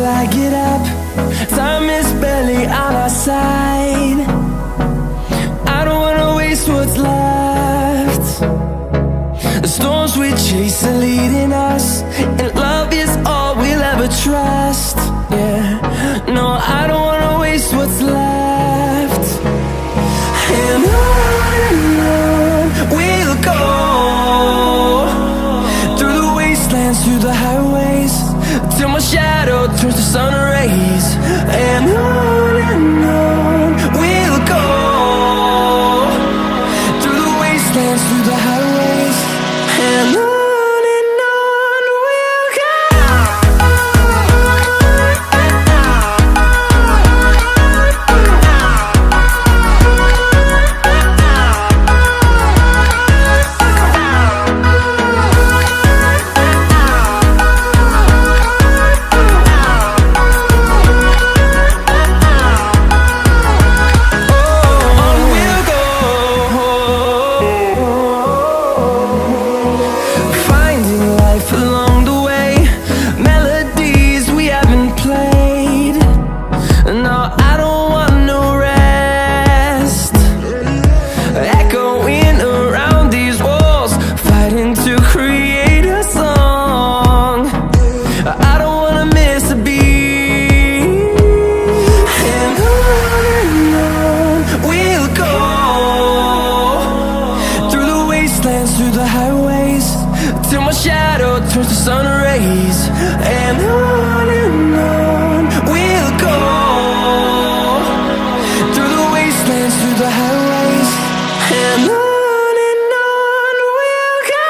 I get up. Time is barely on our side. I don't wanna waste what's left. The storms we chase are leading us, and love is all we'll ever trust. Yeah, no, I don't wanna waste what's left. And on we'll go, through the wastelands, through the highways, till my shadow turns to sun rays. And on we'll go, through the wastelands, through the highways, and on we'll go. Through the highways, till my shadow turns to sun rays. And on we'll go, through the wastelands, through the highways, and on we'll go.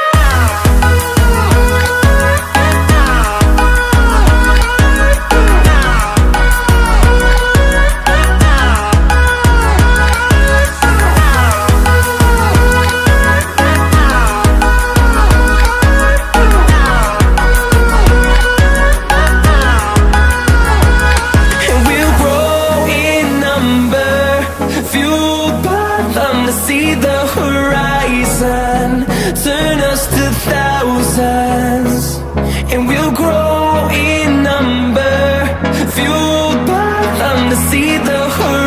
See the horizon, turn us to thousands, and we'll grow in number, fueled by them to see the horizon.